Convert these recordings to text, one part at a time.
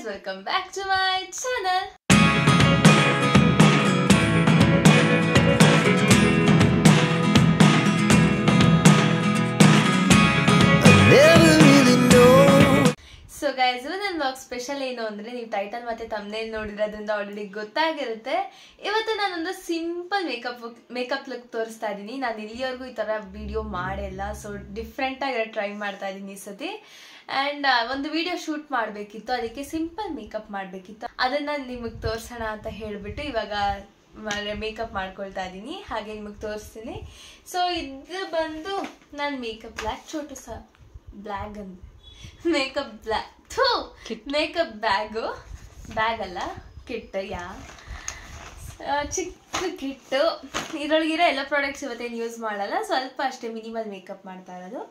guys, welcome back to my channel. So guys, ಇವತ್ತಿನ vlog special ಏನು ಅಂದ್ರೆ ನೀವು ಟೈಟಲ್ ಮತ್ತೆ ಥಂಬ್ನೇಲ್ ನೋಡಿರೋದ್ರಿಂದ ಆಲ್ರೆಡಿ ಗೊತ್ತಾಗಿರುತ್ತೆ. ಇವತ್ತು ನಾನು ಒಂದು ಸಿಂಪಲ್ ಮೇಕಪ್ ಲುಕ್ ತೋರಿಸ್ತಾ ಇದ್ದೀನಿ. ನಾನು ಇಲ್ಲಿವರೆಗೂ ಈ ತರ ವಿಡಿಯೋ ಮಾಡಿಲ್ಲ, ಸೊ ಡಿಫ್ರೆಂಟ್ ಆಗಿ ಟ್ರೈ ಮಾಡ್ತಾ ಇದ್ದೀನಿ ಈ ಸತಿ. ಅಂಡ್ ಒಂದು ವಿಡಿಯೋ ಶೂಟ್ ಮಾಡಬೇಕಿತ್ತು, ಅದಕ್ಕೆ ಸಿಂಪಲ್ ಮೇಕಪ್ ಮಾಡಬೇಕಿತ್ತು. ಅದನ್ನ ನಿಮಗೆ ತೋರಿಸೋಣ ಅಂತ ಹೇಳ್ಬಿಟ್ಟು ಇವಾಗ ಮೇಕಪ್ ಮಾಡ್ಕೊಳ್ತಾ ಇದ್ದೀನಿ, ಹಾಗೆ ನಿಮಗೆ ತೋರಿಸ್ತೀನಿ. ಸೊ ಇದು ಬಂದು ನಾನು ಮೇಕಪ್ ಬ್ಲಾಗ್ ಅಂತ ಮೇಕಪ್ ಬ್ಯಾಗ್ ಅಲ್ಲ, ಕಿಟ್. ಚಿಕ್ಕ ಕಿಟ್ಟು. ಇದರೊಳಗಿರೋ ಎಲ್ಲ ಪ್ರಾಡಕ್ಟ್ಸ್ ಇವತ್ತೇನು ಯೂಸ್ ಮಾಡಲ್ಲ, ಸ್ವಲ್ಪ ಅಷ್ಟೇ ಮಿನಿಮಲ್ ಮೇಕಪ್ ಮಾಡ್ತಾ ಇರೋದು.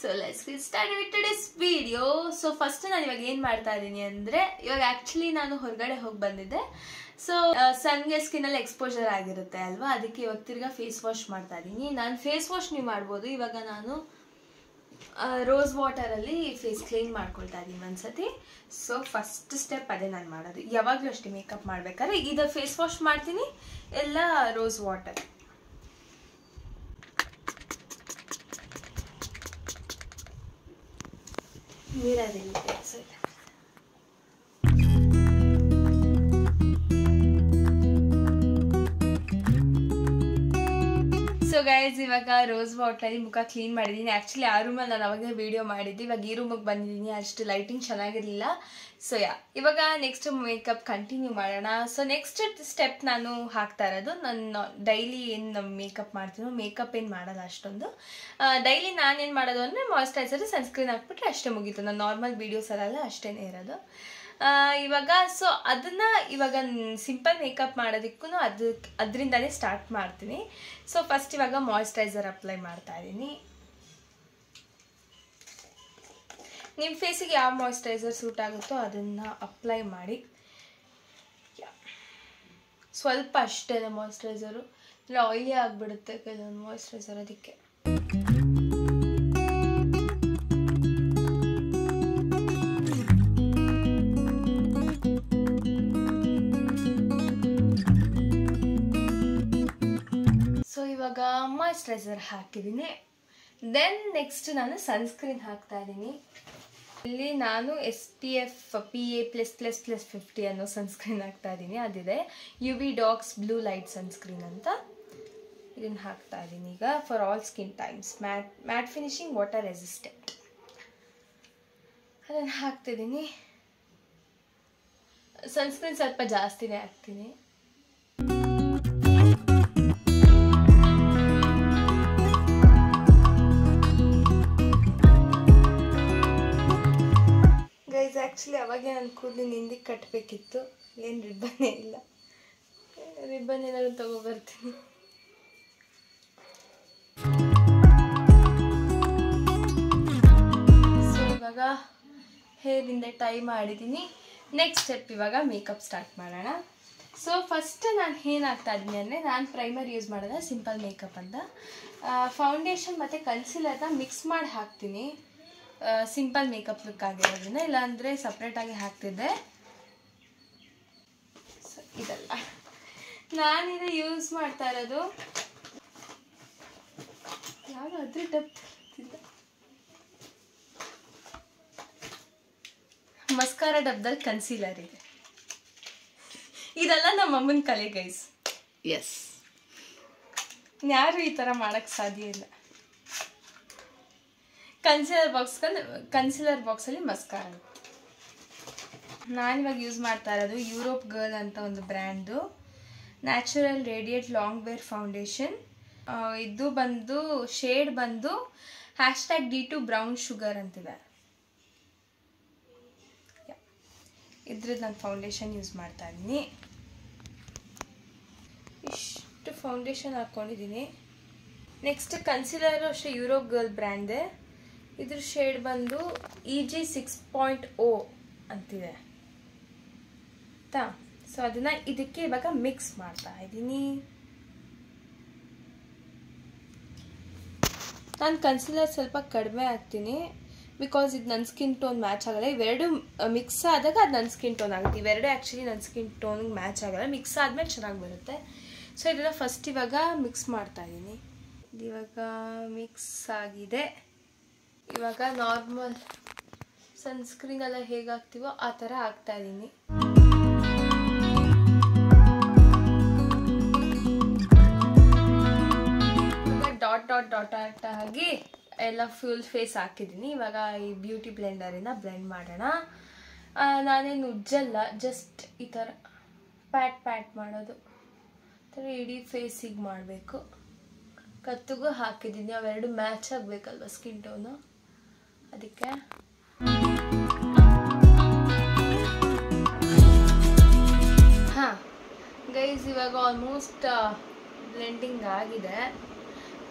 So let's get start with today's video. So first ನಾನು ಇವಾಗ ಏನು ಮಾಡ್ತಾ ಇದ್ದೀನಿ ಅಂದರೆ, ಇವಾಗ ಆ್ಯಕ್ಚುಲಿ ನಾನು ಹೊರಗಡೆ ಹೋಗಿ ಬಂದಿದ್ದೆ. ಸೊ ಸನ್ಗೆ ಸ್ಕಿನ್ನಲ್ಲಿ ಎಕ್ಸ್ಪೋಜರ್ ಆಗಿರುತ್ತೆ ಅಲ್ವಾ, ಅದಕ್ಕೆ ಇವಾಗ ತಿರ್ಗಾ ಫೇಸ್ ವಾಶ್ ಮಾಡ್ತಾ ಇದ್ದೀನಿ. ನಾನು ಫೇಸ್ ವಾಶ್ ನೀವು ಮಾಡ್ಬೋದು. ಇವಾಗ ನಾನು ರೋಸ್ ವಾಟರಲ್ಲಿ ಫೇಸ್ ಕ್ಲೀನ್ ಮಾಡ್ಕೊಳ್ತಾ ಇದ್ದೀನಿ ಒಂದ್ಸತಿ. ಸೊ ಫಸ್ಟ್ ಸ್ಟೆಪ್ ಅದೇ ನಾನು ಮಾಡೋದು, ಯಾವಾಗಲೂ ಅಷ್ಟೇ ಮೇಕಪ್ ಮಾಡ್ಬೇಕಾದ್ರೆ. ಇದು ಫೇಸ್ ವಾಶ್ ಮಾಡ್ತೀನಿ, ಎಲ್ಲ ರೋಸ್ ವಾಟರ್. ನೀರಲ್ಲಿ ಸೊ ಗೈಸ್, ಇವಾಗ ರೋಸ್ ವಾಟರಲ್ಲಿ ಮುಖ ಕ್ಲೀನ್ ಮಾಡಿದ್ದೀನಿ. ಆ್ಯಕ್ಚುಲಿ ಆ ರೂಮಲ್ಲಿ ನಾನು ಅವಾಗಲೇ ವೀಡಿಯೋ ಮಾಡಿದ್ದೆ, ಇವಾಗ ಈ ರೂಮಿಗೆ ಬಂದಿದ್ದೀನಿ. ಅಷ್ಟು ಲೈಟಿಂಗ್ ಚೆನ್ನಾಗಿರಲಿಲ್ಲ. ಸೊ ಇವಾಗ ನೆಕ್ಸ್ಟ್ ಮೇಕಪ್ ಕಂಟಿನ್ಯೂ ಮಾಡೋಣ. ಸೊ ನೆಕ್ಸ್ಟ್ ಸ್ಟೆಪ್ ನಾನು ಹಾಕ್ತಾ ಇರೋದು, ನಾನು ಡೈಲಿ ಏನು ಮೇಕಪ್ ಮಾಡ್ತೀನೋ, ಮೇಕಪ್ ಏನು ಮಾಡಲ್ಲ ಅಷ್ಟೊಂದು. ಡೈಲಿ ನಾನೇನು ಮಾಡೋದು ಅಂದರೆ ಮಾಯ್ಶ್ಚರೈಸರ್, ಸನ್ಸ್ಕ್ರೀನ್ ಹಾಕ್ಬಿಟ್ರೆ ಅಷ್ಟೇ ಮುಗೀತು. ನಾನು ನಾರ್ಮಲ್ ವೀಡಿಯೋಸಲ್ಲೆಲ್ಲ ಅಷ್ಟೇ ಇರೋದು. ಇವಾಗ ಸೊ ಅದನ್ನು ಇವಾಗ ಸಿಂಪಲ್ ಮೇಕಪ್ ಮಾಡೋದಕ್ಕೂ ಅದರಿಂದಲೇ ಸ್ಟಾರ್ಟ್ ಮಾಡ್ತೀನಿ. ಸೊ ಫಸ್ಟ್ ಇವಾಗ ಮಾಯ್ಶ್ಚರೈಸರ್ ಅಪ್ಲೈ ಮಾಡ್ತಾ ಇದ್ದೀನಿ. ನಿಮ್ಮ ಫೇಸಿಗೆ ಯಾವ ಮಾಯ್ಶ್ಚರೈಸರ್ ಸೂಟ್ ಆಗುತ್ತೋ ಅದನ್ನು ಅಪ್ಲೈ ಮಾಡಿ. ಸ್ವಲ್ಪ ಅಷ್ಟೇ ಮಾಯ್ಶ್ಚರೈಸರು, ಇಲ್ಲ ಆಯಿಲಿ ಆಗಿಬಿಡುತ್ತೆ ಕೆಲವೊಂದು ಮಾಯ್ಶ್ಚರೈಸರ್, ಅದಕ್ಕೆ. ಇವಾಗ ಮಾಯ್ಶ್ಚರೈಸರ್ ಹಾಕಿದ್ದೀನಿ. ದೆನ್ ನೆಕ್ಸ್ಟ್ ನಾನು ಸನ್ಸ್ಕ್ರೀನ್ ಹಾಕ್ತಾ ಇದ್ದೀನಿ. ಇಲ್ಲಿ ನಾನು SPF PA+++50 ಅನ್ನೋ ಸನ್ಸ್ಕ್ರೀನ್ ಹಾಕ್ತಾ ಇದ್ದೀನಿ. ಅದಿದೆ UV Dox blue light sunscreen ಅಂತ. ಇದನ್ನು ಹಾಕ್ತಾ ಇದ್ದೀನಿ ಈಗ. For all skin times, mat finishing, water resistant. ಅದನ್ನು ಹಾಕ್ತಿದ್ದೀನಿ. ಸನ್ಸ್ಕ್ರೀನ್ ಸ್ವಲ್ಪ ಜಾಸ್ತಿನೇ ಹಾಕ್ತೀನಿ. ಆ್ಯಕ್ಚುಲಿ ಅವಾಗೇ ನಾನು ಕೂದಲು ಹಿಂದಿಗೆ ಕಟ್ಟಬೇಕಿತ್ತು, ಏನು ರಿಬ್ಬನ್ನೇ ಇಲ್ಲ. ರಿಬ್ಬನ್ ಏನಾದ್ರು ತಗೊಬರ್ತೀನಿ. ಸೊ ಇವಾಗ ಹೇರಿಂದ ಟೈ ಮಾಡಿದ್ದೀನಿ. ನೆಕ್ಸ್ಟ್ ಸ್ಟೆಪ್ ಇವಾಗ ಮೇಕಪ್ ಸ್ಟಾರ್ಟ್ ಮಾಡೋಣ. ಸೊ ಫಸ್ಟ್ ನಾನು ಏನು ಹಾಕ್ತಾ ಇದ್ದೀನಿ ಅಂದರೆ, ನಾನು ಪ್ರೈಮರ್ ಯೂಸ್ ಮಾಡೋದು ಸಿಂಪಲ್ ಮೇಕಪ್ ಅಂತ. ಫೌಂಡೇಶನ್ ಮತ್ತು ಕನ್ಸಿಲರ್ನ ಮಿಕ್ಸ್ ಮಾಡಿ ಹಾಕ್ತೀನಿ, ಸಿಂಪಲ್ ಮೇಕಪ್ ಲುಕ್ ಆಗಿರೋದ್ರಿಂದ. ಇಲ್ಲಾಂದರೆ ಸಪ್ರೇಟಾಗಿ ಹಾಕ್ತಿದ್ದೆ. ಸೊ ಇದಲ್ಲ, ನಾನಿದು ಯೂಸ್ ಮಾಡ್ತಾ ಇರೋದು ಯಾವುದಾದ್ರೂ ಡಬ್ಬಿಲ್ಲ, ಮಸ್ಕಾರ ಡಬ್ದಲ್ಲಿ ಕನ್ಸೀಲರ್ ಇದೆ. ಇದೆಲ್ಲ ನಮ್ಮ ಅಮ್ಮನ ಕಲೆ ಗೈಸ್. ಎಸ್, ಯಾರು ಈ ಥರ ಮಾಡೋಕ್ಕೆ ಸಾಧ್ಯ ಇಲ್ಲ. ಕನ್ಸಿಲರ್ ಬಾಕ್ಸಲ್ಲಿ ಮಸ್ಕಾರ. ನಾನಿವಾಗ ಯೂಸ್ ಮಾಡ್ತಾ ಇರೋದು ಯುರೋಪ್ ಗರ್ಲ್ ಅಂತ ಒಂದು brand natural radiant long wear foundation. ಇದು ಬಂದು ಶೇಡ್ ಬಂದು #D2 ಬ್ರೌನ್ ಶುಗರ್ ಅಂತಿದೆ. ಇದ್ರದ್ದು ನಾನು ಫೌಂಡೇಶನ್ ಯೂಸ್ ಮಾಡ್ತಾ ಇದ್ದೀನಿ. ಇಷ್ಟು ಫೌಂಡೇಶನ್ ಹಾಕ್ಕೊಂಡಿದ್ದೀನಿ. ನೆಕ್ಸ್ಟ್ ಕನ್ಸಿಲರು ಅಷ್ಟೇ ಯುರೋಪ್ ಗರ್ಲ್ ಬ್ರ್ಯಾಂಡೆ. ಇದ್ರ ಶೇಡ್ ಬಂದು EG 6.0 ಅಂತಿದೆ ಆಯ್ತಾ. ಸೊ ಅದನ್ನು ಇದಕ್ಕೆ ಇವಾಗ ಮಿಕ್ಸ್ ಮಾಡ್ತಾ ಇದ್ದೀನಿ. ನಾನು ಕನ್ಸಿಲರ್ ಸ್ವಲ್ಪ ಕಡಿಮೆ ಹಾಕ್ತೀನಿ, ಬಿಕಾಸ್ ಇದು ನನ್ನ ಸ್ಕಿನ್ ಟೋನ್ ಮ್ಯಾಚ್ ಆಗಲ್ಲ. ಇವೆರಡು ಮಿಕ್ಸ್ ಆದಾಗ ಅದು ನನ್ನ ಸ್ಕಿನ್ ಟೋನ್ ಆಗುತ್ತೆ. ಇವೆರಡು ಆ್ಯಕ್ಚುಲಿ ನನ್ನ ಸ್ಕಿನ್ ಟೋನಿಗೆ ಮ್ಯಾಚ್ ಆಗಲ್ಲ, ಮಿಕ್ಸ್ ಆದಮೇಲೆ ಚೆನ್ನಾಗಿ ಬರುತ್ತೆ. ಸೊ ಇದನ್ನು ಫಸ್ಟ್ ಇವಾಗ ಮಿಕ್ಸ್ ಮಾಡ್ತಾಯಿದ್ದೀನಿ. ಇವಾಗ ಮಿಕ್ಸ್ ಆಗಿದೆ. ಇವಾಗ ನಾರ್ಮಲ್ ಸನ್ಸ್ಕ್ರೀನ್ ಎಲ್ಲ ಹೇಗೆ ಹಾಕ್ತೀವೋ ಆ ಥರ ಹಾಕ್ತಾಯಿದ್ದೀನಿ. ಇವಾಗ ಡಾಟ್ ಡಾಟ್ ಡಾಟ್ ಡಾಟ್ ಆಗಿ ಎಲ್ಲ ಫುಲ್ ಫೇಸ್ ಹಾಕಿದ್ದೀನಿ. ಇವಾಗ ಈ ಬ್ಯೂಟಿ ಬ್ಲೆಂಡರಿಂದ ಬ್ಲೆಂಡ್ ಮಾಡೋಣ. ನಾನೇನು ಉಜ್ಜಲ್ಲ, ಜಸ್ಟ್ ಈ ಥರ ಪ್ಯಾಟ್ ಮಾಡೋದು. ಈ ಥರ ಇಡೀ ಫೇಸಿಗೆ ಮಾಡಬೇಕು. ಕತ್ತಿಗೂ ಹಾಕಿದ್ದೀನಿ, ಅವೆರಡು ಮ್ಯಾಚ್ ಆಗಬೇಕಲ್ವ ಸ್ಕಿನ್ ಟೋನು, ಅದಕ್ಕೆ. ಹಾಂ ಗೈಸ್, ಇವಾಗ ಆಲ್ಮೋಸ್ಟ್ ಬ್ಲೆಂಡಿಂಗ್ ಆಗಿದೆ.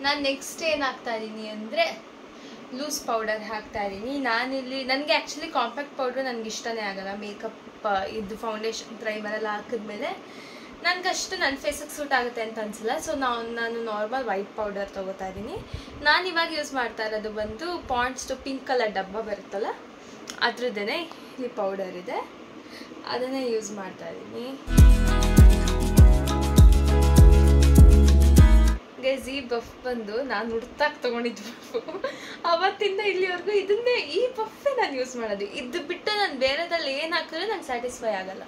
ನಾನು ನೆಕ್ಸ್ಟ್ ಏನು ಹಾಕ್ತಾಯಿದ್ದೀನಿ ಅಂದರೆ ಲೂಸ್ ಪೌಡರ್ ಹಾಕ್ತಾಯಿದ್ದೀನಿ. ನಾನಿಲ್ಲಿ ನನಗೆ ಆ್ಯಕ್ಚುಲಿ ಕಾಂಪ್ಯಾಕ್ಟ್ ಪೌಡ್ರ್ ನನಗೆ ಇಷ್ಟನೇ ಆಗಲ್ಲ. ಮೇಕಪ್ ಇದು ಫೌಂಡೇಶನ್ ಪ್ರೈಮರ್ ಎಲ್ಲ ಹಾಕಿದ್ಮೇಲೆ ನನಗಷ್ಟು ನನ್ನ ಫೇಸಿಗೆ ಸೂಟ್ ಆಗುತ್ತೆ ಅಂತ ಅನಿಸಿಲ್ಲ. ಸೊ ನಾನು ನಾರ್ಮಲ್ ವೈಟ್ ಪೌಡರ್ ತೊಗೋತಾ ಇದ್ದೀನಿ. ನಾನು ಇವಾಗ ಯೂಸ್ ಮಾಡ್ತಾ ಇರೋದು ಬಂದು ಪಾಂಡ್ಸ್ದು ಪಿಂಕ್ ಕಲರ್ ಡಬ್ಬ ಬರುತ್ತಲ್ಲ, ಅದ್ರದ್ದೇ ಈ ಪೌಡರ್ ಇದೆ, ಅದನ್ನೇ ಯೂಸ್ ಮಾಡ್ತಾ ಇದ್ದೀನಿ. ಗೈಸ್, ಈ ಬಫ್ ಬಂದು ನಾನು ಹುಡ್ತಾಕ್ ತೊಗೊಂಡಿದ್ದು ಬಫು. ಅವತ್ತಿಂದ ಇಲ್ಲಿವರೆಗೂ ಇದನ್ನೇ, ಈ ಬಫ್ಫೇ ನಾನು ಯೂಸ್ ಮಾಡೋದು. ಇದು ಬಿಟ್ಟು ನಾನು ಬೇರೆದಲ್ಲಿ ಏನು ಹಾಕಿದ್ರೆ ನಂಗೆ ಸ್ಯಾಟಿಸ್ಫೈ ಆಗಲ್ಲ.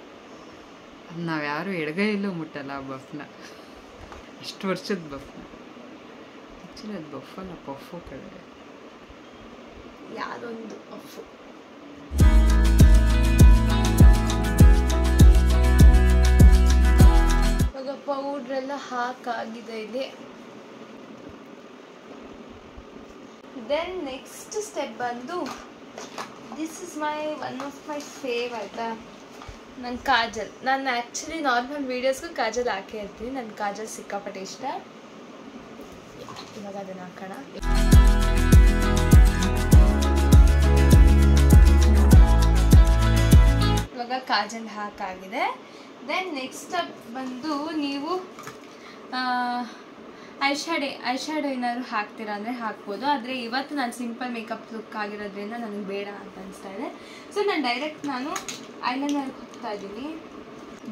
ನಾವು ಯಾರು ಎಡಗೈಯಲ್ಲೂ ಮುಟ್ಟಲ್ಲ ಆ ಬಫ್ನ, ಅಷ್ಟು ವರ್ಷದ ಬಫ್ನ. ಆ್ಯಕ್ಚುಲಿ ಅದು ಬಫಲ್ಲ, ಪಫು ಕಡೆ ಯಾವುದೊಂದು ಬಫು. ಇವಾಗ ಪೌಡ್ರೆಲ್ಲ ಹಾಕಾಗಿದೆ ಇಲ್ಲಿ. ದೆನ್ ನೆಕ್ಸ್ಟ್ ಸ್ಟೆಪ್ ಬಂದು, this is one of my fave ಆಯಿತಾ, ನನ್ನ ಕಾಜಲ್. ನಾನು ಆ್ಯಕ್ಚುಲಿ ನಾರ್ಮಲ್ ವೀಡಿಯೋಸ್ಗೂ ಕಾಜಲ್ ಹಾಕೇ ಇರ್ತೀನಿ. ನನ್ನ ಕಾಜಲ್ ಸಿಕ್ಕಾಪಟ್ಟೆ ಇಷ್ಟ. ಇವಾಗ ಅದನ್ನು ಹಾಕೋಣ. ಇವಾಗ ಕಾಜಲ್ ಹಾಕಾಗಿದೆ. ದೆನ್ ನೆಕ್ಸ್ಟ್ ಸ್ಟೆಪ್ ಬಂದು, ನೀವು ಐಶ್ಯಾಡೋ ಏನಾದ್ರು ಹಾಕ್ತೀರಾ ಅಂದರೆ ಹಾಕ್ಬೋದು. ಆದರೆ ಇವತ್ತು ನಾನು ಸಿಂಪಲ್ ಮೇಕಪ್ ಲುಕ್ ಆಗಿರೋದ್ರಿಂದ ನನಗೆ ಬೇಡ ಅಂತ ಅನಿಸ್ತಾ ಇದೆ. ಸೊ ನಾನು ಐಲೈನರ್ ಹೋಗ್ತಾ ಇದ್ದೀನಿ.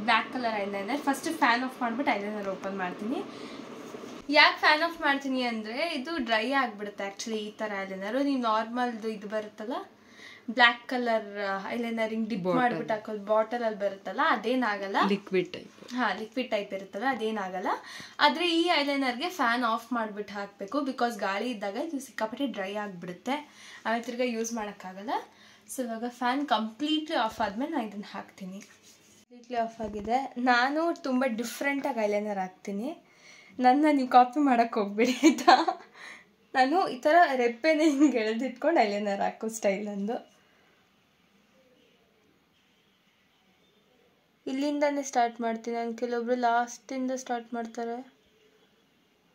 Black colour eyeliner. First fan of ಮಾಡಿಬಿಟ್ಟು ಐಲೈನರ್ ಓಪನ್ ಮಾಡ್ತೀನಿ. ಯಾಕೆ ಫ್ಯಾನ್ ಆಫ್ ಮಾಡ್ತೀನಿ ಅಂದರೆ ಇದು ಡ್ರೈ ಆಗಿಬಿಡುತ್ತೆ ಆ್ಯಕ್ಚುಲಿ ಈ ಥರ ಐಲೈನರು. ನೀವು ನಾರ್ಮಲ್ದು ಇದು ಬರುತ್ತಲ್ಲ ಬ್ಲ್ಯಾಕ್ ಕಲರ್ ಐಲೈನರ್ ಹಿಂಗೆ ಡಿಪ್ ಮಾಡಿಬಿಟ್ಟು ಹಾಕೋದು, ಬಾಟಲಲ್ಲಿ ಬರುತ್ತಲ್ಲ, ಅದೇನಾಗಲ್ಲ. Liquid type. ಹಾಂ, ಲಿಕ್ವಿಡ್ ಟೈಪ್ ಇರುತ್ತಲ್ಲ, ಅದೇನಾಗಲ್ಲ. ಆದರೆ ಈ ಐಲೈನರ್ಗೆ ಫ್ಯಾನ್ ಆಫ್ ಮಾಡಿಬಿಟ್ಟು ಹಾಕಬೇಕು. ಬಿಕಾಸ್ ಗಾಳಿ ಇದ್ದಾಗ ಇದು ಸಿಕ್ಕಾಪಟ್ಟೆ ಡ್ರೈ ಆಗಿಬಿಡುತ್ತೆ, ಆಮೇಲೆ ತಿರ್ಗಾ ಯೂಸ್ ಮಾಡೋಕ್ಕಾಗಲ್ಲ. ಸೊ ಇವಾಗ ಫ್ಯಾನ್ ಕಂಪ್ಲೀಟ್ಲಿ ಆಫ್ ಆದಮೇಲೆ ನಾನು ಇದನ್ನು ಹಾಕ್ತೀನಿ. ಕಂಪ್ಲೀಟ್ಲಿ ಆಫ್ ಆಗಿದೆ. ನಾನು ತುಂಬ ಡಿಫ್ರೆಂಟಾಗಿ ಐಲೈನರ್ ಹಾಕ್ತೀನಿ. ನೀವು ಕಾಪಿ ಮಾಡೋಕ್ಕೆ ಹೋಗ್ಬೇಡಿ ಆಯಿತಾ. ನಾನು ಈ ಥರ ರೆಪ್ಪೆನೇ ಹಿಂಗೆ ಎಳೆದಿಟ್ಕೊಂಡು ಐಲೈನರ್ ಹಾಕೋ ಸ್ಟೈಲ್ ನಂದು. ಇಲ್ಲಿಂದನೇ ಸ್ಟಾರ್ಟ್ ಮಾಡ್ತೀನಿ ನಾನು. ಕೆಲವೊಬ್ರು ಲಾಸ್ಟಿಂದ ಸ್ಟಾರ್ಟ್ ಮಾಡ್ತಾರೆ.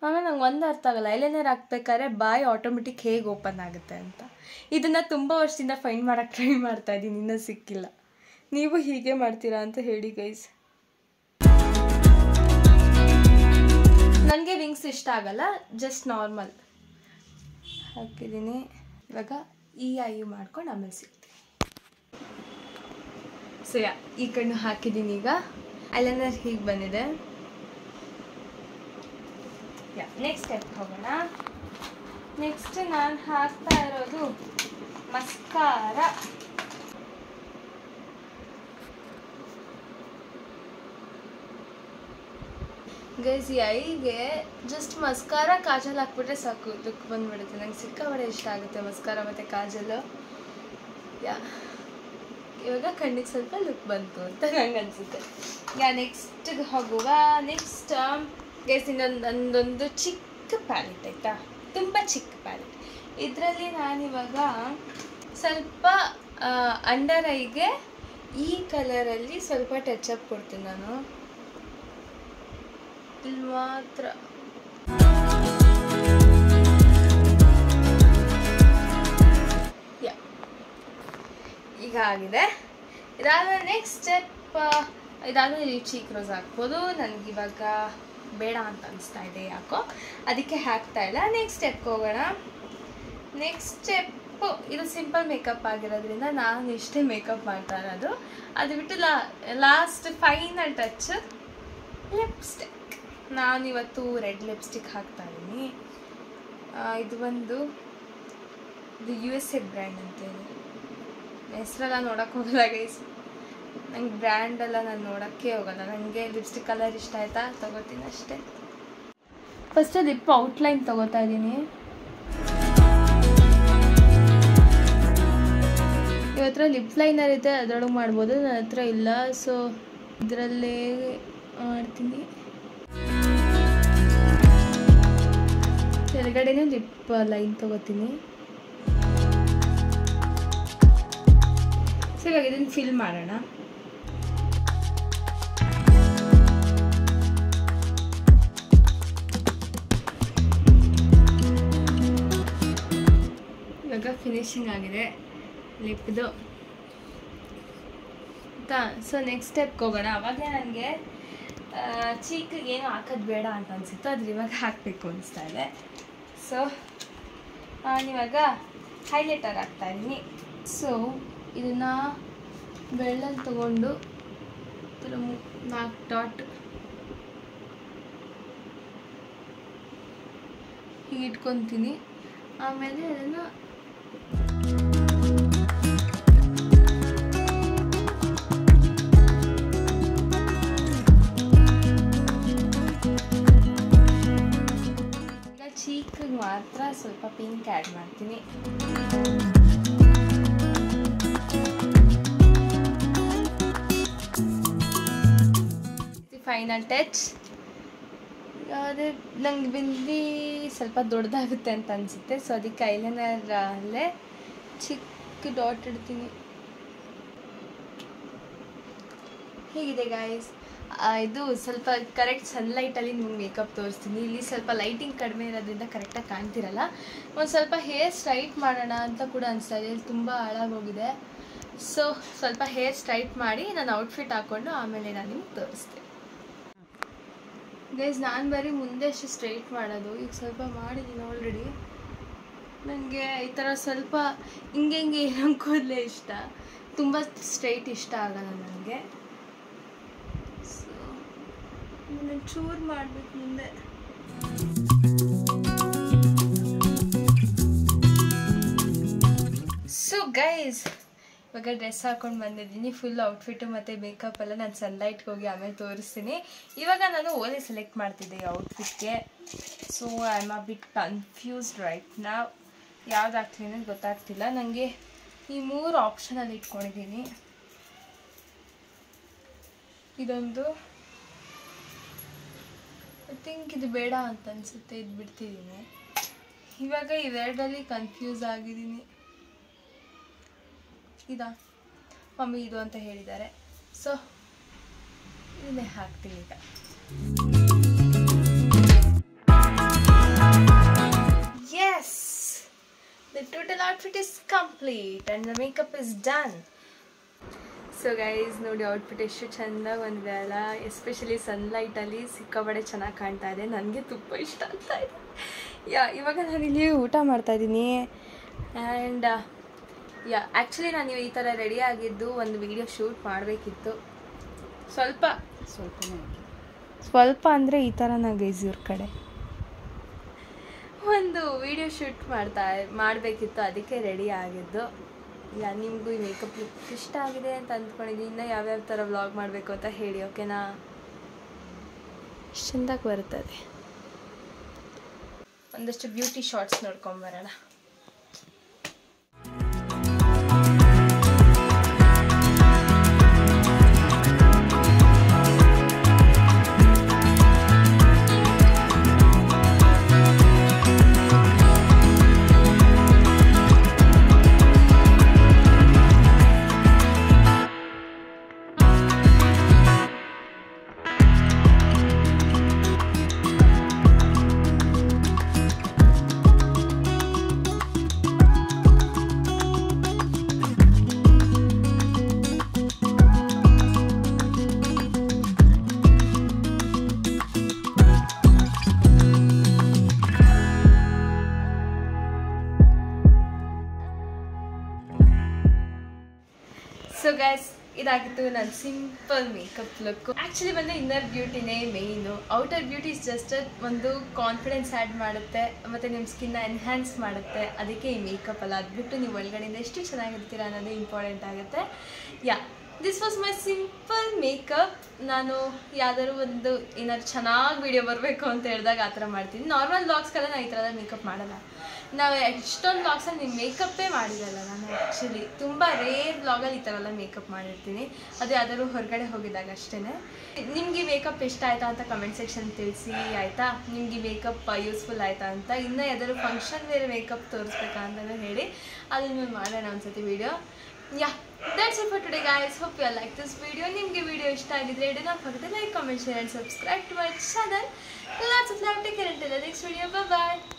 ಆಮೇಲೆ ನಂಗೆ ಒಂದು ಅರ್ಥ ಆಗಲ್ಲ, ಐಲೈನರ್ ಹಾಕ್ಬೇಕಾದ್ರೆ ಬಾಯಿ ಆಟೋಮೆಟಿಕ್ ಹೇಗೆ ಓಪನ್ ಆಗುತ್ತೆ ಅಂತ. ಇದನ್ನು ತುಂಬ ವರ್ಷದಿಂದ ಫೈಂಡ್ ಮಾಡೋಕ್ಕೆ ಟ್ರೈ ಮಾಡ್ತಾಯಿದ್ದೀನಿ, ಇನ್ನೂ ಸಿಕ್ಕಿಲ್ಲ. ನೀವು ಹೀಗೆ ಮಾಡ್ತೀರಾ ಅಂತ ಹೇಳಿ ಗೈಸ್. ನನಗೆ ವಿಂಗ್ಸ್ ಇಷ್ಟ ಆಗಲ್ಲ, ಜಸ್ಟ್ ನಾರ್ಮಲ್ ಹಾಕಿದ್ದೀನಿ. ಇವಾಗ ಈ ಐ ಮಾಡ್ಕೊಂಡು ಆಮೇಲೆ ಸಿಗ್ತೀನಿ. ಸೊ ಈ ಕಣ್ಣು ಹಾಕಿದ್ದೀನಿ. ಈಗ ಐಲೈನರ್ ಹೀಗೆ ಬಂದಿದೆ. ನೆಕ್ಸ್ಟ್ ಸ್ಟೆಪ್ ಹೋಗೋಣ. ನೆಕ್ಸ್ಟ್ ನಾನು ಹಾಕ್ತಾ ಇರೋದು ಮಸ್ಕಾರ. ಗೈಸ್, ಈ ಐಗೆ ಜಸ್ಟ್ ಮಸ್ಕಾರ ಕಾಜಲ್ ಹಾಕ್ಬಿಟ್ರೆ ಸಾಕು, ಲುಕ್ ಬಂದ್ಬಿಡುತ್ತೆ. ನಂಗೆ ಸಿಕ್ಕಾಪಟ್ಟೆ ಇಷ್ಟ ಆಗುತ್ತೆ ಮಸ್ಕಾರ ಮತ್ತು ಕಾಜಲ್ಲು. ಇವಾಗ ಕಣ್ಣಿಗೆ ಸ್ವಲ್ಪ ಲುಕ್ ಬಂತು ಅಂತ ನಂಗೆ ಅನಿಸುತ್ತೆ. ನೆಕ್ಸ್ಟಿಗೆ ಹೋಗುವ. ನೆಕ್ಸ್ಟ್ ಗೈಸ್, ಇನ್ನೊಂದೊಂದು ಚಿಕ್ಕ ಪ್ಯಾಲೆಟ್ ಆಯಿತಾ, ತುಂಬ ಚಿಕ್ಕ ಪ್ಯಾಲೆಟ್. ಇದರಲ್ಲಿ ನಾನಿವಾಗ ಸ್ವಲ್ಪ ಅಂಡರ್ ಐಗೆ ಈ ಕಲರಲ್ಲಿ ಸ್ವಲ್ಪ ಟಚಪ್ ಕೊಡ್ತೀನಿ ನಾನು. ಇಲ್ಲಿ ಮಾತ್ರ ಈಗ ಆಗಿದೆ. ಇದಾದ್ಮೇಲೆ ನೆಕ್ಸ್ಟ್ ಸ್ಟೆಪ್, ಇದಾದ್ಮೇಲೆ ಚೀಕ್ ರೋಸ್ ಹಾಕ್ಬೋದು. ನನಗಿವಾಗ ಬೇಡ ಅಂತ ಅನಿಸ್ತಾ ಇದೆ ಯಾಕೋ, ಅದಕ್ಕೆ ಹಾಕ್ತಾ ಇಲ್ಲ. ನೆಕ್ಸ್ಟ್ ಸ್ಟೆಪ್ಗೆ ಹೋಗೋಣ. ನೆಕ್ಸ್ಟ್ ಸ್ಟೆಪ್ ಇದು ಸಿಂಪಲ್ ಮೇಕಪ್ ಆಗಿರೋದ್ರಿಂದ ನಾನು ಇಷ್ಟೇ ಮೇಕಪ್ ಮಾಡ್ತಾ ಇರೋದು. ಅದು ಬಿಟ್ಟು ಲಾಸ್ಟ್ ಫೈನಲ್ ಟಚ್ ಲಿಪ್ಸ್ಟಿಕ್. ನಾನು ಇವತ್ತು ರೆಡ್ ಲಿಪ್ಸ್ಟಿಕ್ ಹಾಕ್ತಾ ಇದ್ದೀನಿ. ಇದು ಒಂದು USA ಬ್ರ್ಯಾಂಡ್ ಅಂತೇಳಿ, ಹೆಸರೆಲ್ಲ ನೋಡೋಕೆ ಹೋಗಲ್ಲ ಗೈಸ್. ನಂಗೆ ಬ್ರ್ಯಾಂಡೆಲ್ಲ ನಾನು ನೋಡೋಕ್ಕೆ ಹೋಗಲ್ಲ. ನನಗೆ ಲಿಪ್ಸ್ಟಿಕ್ ಕಲರ್ ಇಷ್ಟ ಆಯಿತಾ ತೊಗೋತೀನಿ ಅಷ್ಟೇ. ಫಸ್ಟ್ ಲಿಪ್ ಔಟ್ಲೈನ್ ತೊಗೋತಾ ಇದ್ದೀನಿ. ಇವತ್ರ ಲಿಪ್ ಲೈನರ್ ಇದೆ, ಅದರೊಳಗೆ ಮಾಡ್ಬೋದು. ನನ್ನ ಹತ್ರ ಇಲ್ಲ, ಸೊ ಇದರಲ್ಲೇ ಮಾಡ್ತೀನಿ. ಕೆಳಗಡೆನೇ ಲಿಪ್ ಲೈನ್ ತೊಗೋತೀನಿ. ಸೊ ಇವಾಗ ಇದನ್ನು ಫಿಲ್ ಮಾಡೋಣ. ಇವಾಗ ಫಿನಿಶಿಂಗ್ ಆಗಿದೆ ಲಿಪ್ದು ಆಯಿತಾ. ಸೊ ನೆಕ್ಸ್ಟ್ ಸ್ಟೆಪ್ಗೆ ಹೋಗೋಣ. ಅವಾಗಲೇ ನನಗೆ ಚೀಕಿಗೆ ಏನು ಹಾಕೋದು ಬೇಡ ಅಂತ ಅನಿಸಿತ್ತು, ಅದ್ರ ಇವಾಗ ಹಾಕಬೇಕು ಅನಿಸ್ತಾ ಇದೆ. ಸೊ ನಾನಿವಾಗ ಹೈಲೈಟರ್ ಹಾಕ್ತಾಯಿದ್ದೀನಿ. ಸೊ ಇದನ್ನು ಬೆಳ್ಳಲ್ಲಿ ತೊಗೊಂಡು 4 ಡಾಟ್ ಹೀಗೆ ಇಟ್ಕೊತೀನಿ. ಆಮೇಲೆ ಅದನ್ನು ಚೀಕಿಗೆ ಮಾತ್ರ ಸ್ವಲ್ಪ ಪಿಂಕ್ ಆ್ಯಡ್ ಮಾಡ್ತೀನಿ. Final touch. ಅದೇ ನಂಗೆ ಬಿಂದಿ ಸ್ವಲ್ಪ ದೊಡ್ಡದಾಗುತ್ತೆ ಅಂತ ಅನಿಸುತ್ತೆ, ಸೊ ಅದಕ್ಕೆ ಐಲೈನರಲ್ಲೇ ಚಿಕ್ಕ ಡಾಟ್ ಇಡ್ತೀನಿ. ಹೀಗಿದೆ ಗಾಯ್ಸ್. ಇದು ಸ್ವಲ್ಪ ಕರೆಕ್ಟ್ ಸನ್ಲೈಟಲ್ಲಿ ನಿಮ್ಗೆ ಮೇಕಪ್ ತೋರಿಸ್ತೀನಿ. ಇಲ್ಲಿ ಸ್ವಲ್ಪ ಲೈಟಿಂಗ್ ಕಡಿಮೆ ಇರೋದ್ರಿಂದ ಕರೆಕ್ಟಾಗಿ ಕಾಣ್ತಿರಲ್ಲ. ಒಂದು ಸ್ವಲ್ಪ ಹೇರ್ ಸ್ಟ್ರೈಟ್ ಮಾಡೋಣ ಅಂತ ಕೂಡ ಅನಿಸ್ತಾ ಇದೆ. ಇಲ್ಲಿ ತುಂಬ ಹಾಳಾಗೋಗಿದೆ. ಸೊ ಸ್ವಲ್ಪ ಹೇರ್ ಸ್ಟ್ರೈಟ್ ಮಾಡಿ ನಾನು ಔಟ್ಫಿಟ್ ಹಾಕ್ಕೊಂಡು ಆಮೇಲೆ ನಾನು ನಿಮ್ಗೆ ತೋರಿಸ್ತೀನಿ. ಗೈಸ್ ನಾನು ಬರೀ ಮುಂದೆ ಅಷ್ಟು ಸ್ಟ್ರೈಟ್ ಮಾಡೋದು. ಈಗ ಸ್ವಲ್ಪ ಮಾಡಿದ್ದೀನಿ ಆಲ್ರೆಡಿ. ನನಗೆ ಈ ಥರ ಸ್ವಲ್ಪ ಹಿಂಗೆ ಏನೋ ಕೂದಲೇ ಇಷ್ಟ, ತುಂಬ ಸ್ಟ್ರೈಟ್ ಇಷ್ಟ ಆಗಲ್ಲ ನನಗೆ. ಸೊ ನಾನು ಚೂರು ಮಾಡಬೇಕು ಮುಂದೆ. ಸೊ ಗೈಸ್ ಇವಾಗ ಡ್ರೆಸ್ ಹಾಕೊಂಡು ಬಂದಿದ್ದೀನಿ. ಫುಲ್ ಔಟ್ಫಿಟ್ಟು ಮತ್ತು ಮೇಕಪ್ ಎಲ್ಲ ನಾನು ಸನ್ಲೈಟ್ಗೆ ಹೋಗಿ ಆಮೇಲೆ ತೋರಿಸ್ತೀನಿ. ಇವಾಗ ನಾನು ಓಲೆ ಸೆಲೆಕ್ಟ್ ಮಾಡ್ತಿದ್ದೆ ಈ ಔಟ್ಫಿಟ್ಗೆ. So I am a bit confused right now. ಯಾವ್ದು ಹಾಕ್ತೀನಿ ಅಂತ ಗೊತ್ತಾಗ್ತಿಲ್ಲ ನನಗೆ. ಈ 3 ಆಪ್ಷನಲ್ಲಿ ಇಟ್ಕೊಂಡಿದ್ದೀನಿ. ಇದೊಂದು ಐ ಥಿಂಕ್ ಇದು ಬೇಡ ಅಂತ ಅನಿಸುತ್ತೆ, ಇದು ಬಿಡ್ತಿದ್ದೀನಿ. ಇವಾಗ ಇವೆರಡರಲ್ಲಿ ಕನ್ಫ್ಯೂಸ್ ಆಗಿದ್ದೀನಿ. ಇದಾ ಮಮ್ಮಿ ಇದು ಅಂತ ಹೇಳಿದ್ದಾರೆ, ಸೊ ಇದನ್ನೇ ಹಾಕ್ತೀನಿ ಈಗ. Yes, the total outfit is complete and the makeup is done. So guys ನೋಡಿ ಔಟ್ಫಿಟ್ ಎಷ್ಟು ಚೆಂದಾಗಿ ಬಂದಿದೆ ಅಲ್ಲ. ಎಸ್ಪೆಷಲಿ ಸನ್ಲೈಟಲ್ಲಿ ಸಿಕ್ಕಾಬಡೆ ಚೆನ್ನಾಗಿ ಕಾಣ್ತಾ ಇದೆ. ನನಗೆ ತುಂಬ ಇಷ್ಟ ಆಗ್ತಾ ಇದೆ. ಇವಾಗ ನಾನಿಲ್ಲಿ ಊಟ ಮಾಡ್ತಾಯಿದ್ದೀನಿ. ಆ್ಯಂಡ್ ಆ್ಯಕ್ಚುಲಿ ನಾನು ಈ ಥರ ರೆಡಿ ಆಗಿದ್ದು ಒಂದು ವಿಡಿಯೋ ಶೂಟ್ ಮಾಡಬೇಕಿತ್ತು. ಸ್ವಲ್ಪ ಅಂದರೆ ಈ ಥರ ನಾನು ಗೈಸ್ ಇವ್ರ ಕಡೆ ಒಂದು ವಿಡಿಯೋ ಶೂಟ್ ಮಾಡಬೇಕಿತ್ತು, ಅದಕ್ಕೆ ರೆಡಿ ಆಗಿದ್ದು. ನಿಮಗೂ ಈ ಮೇಕಪ್ ಲುಕ್ ಇಷ್ಟ ಆಗಿದೆ ಅಂತ ಅಂದ್ಕೊಂಡಿದ್ದೀನಿ. ಇನ್ನೂ ಯಾವ್ಯಾವ ಥರ ವ್ಲಾಗ್ ಮಾಡಬೇಕು ಅಂತ ಹೇಳಿ, ಓಕೆನಾ? ಚೆಂದಾಗಿ ಬರ್ತದೆ. ಒಂದಷ್ಟು ಬ್ಯೂಟಿ ಶಾರ್ಟ್ಸ್ ನೋಡ್ಕೊಂಬರೋಣ. ಬಂತು ನನ್ನ ಸಿಂಪಲ್ ಮೇಕಪ್ ಲುಕ್. ಆ್ಯಕ್ಚುಲಿ ಬಂದು ಇನ್ನರ್ ಬ್ಯೂಟಿನೇ main. Outer beauty is just ಒಂದು ಕಾನ್ಫಿಡೆನ್ಸ್ ಆ್ಯಡ್ ಮಾಡುತ್ತೆ ಮತ್ತು ನಿಮ್ಮ ಸ್ಕಿನ್ನ ಎನ್ಹ್ಯಾನ್ಸ್ ಮಾಡುತ್ತೆ. ಅದಕ್ಕೆ ಈ ಮೇಕಪ್ ಅಲ್ಲ, ಅದು ಬಿಟ್ಟು ನೀವು ಒಳಗಡೆಯಿಂದ ಎಷ್ಟು ಚೆನ್ನಾಗಿರ್ತೀರ ಅನ್ನೋದು ಇಂಪಾರ್ಟೆಂಟ್ ಆಗುತ್ತೆ. Yeah, this was my simple makeup. ನಾನು ಯಾವ್ದಾದ್ರು ಒಂದು ಏನಾದ್ರು ಚೆನ್ನಾಗಿ ವಿಡಿಯೋ ಬರಬೇಕು ಅಂತ ಹೇಳಿದಾಗ ಆ ಥರ ಮಾಡ್ತೀನಿ. ನಾರ್ಮಲ್ ವ್ಲಾಗ್ಸ್ಗೆಲ್ಲ ನಾನು ಈ ಥರದ ಮೇಕಪ್ ಮಾಡಲ್ಲ. ನಾವು ಎಷ್ಟೊಂದು ವ್ಲಾಗ್ಸಲ್ಲಿ ನೀವು ಮೇಕಪ್ಪೇ ಮಾಡಿರಲ್ಲ. ನಾನು ಆ್ಯಕ್ಚುಲಿ ತುಂಬ ರೇರ್ ವ್ಲಾಗಲ್ಲಿ ಈ ಥರ ಎಲ್ಲ ಮೇಕಪ್ ಮಾಡಿರ್ತೀನಿ. ಅದು ಯಾವ್ದಾದ್ರು ಹೊರಗಡೆ ಹೋಗಿದಾಗ ಅಷ್ಟೇ. ನಿಮಗೆ ಮೇಕಪ್ ಇಷ್ಟ ಆಯಿತಾ ಅಂತ ಕಮೆಂಟ್ ಸೆಕ್ಷನ್ ತಿಳಿಸಿ ಆಯಿತಾ. ನಿಮಗೆ ಮೇಕಪ್ ಯೂಸ್ಫುಲ್ ಆಯಿತಾ ಅಂತ. ಇನ್ನೂ ಯಾವ್ದಾದ್ರು ಫಂಕ್ಷನ್ ಬೇರೆ ಮೇಕಪ್ ತೋರಿಸ್ಬೇಕಾ ಅಂತಲೂ ಹೇಳಿ, ಅದನ್ನು ಮಾಡೋಣ ಒಂದ್ಸತಿ video. Yeah, that's it for today guys. Hope you all like this video. ನಿಮಗೆ ವಿಡಿಯೋ ಇಷ್ಟ ಆಗಿದ್ರೆ do not forget to like, comment, share and subscribe to my channel. Lots of love. Take care until the next video. Bye bye.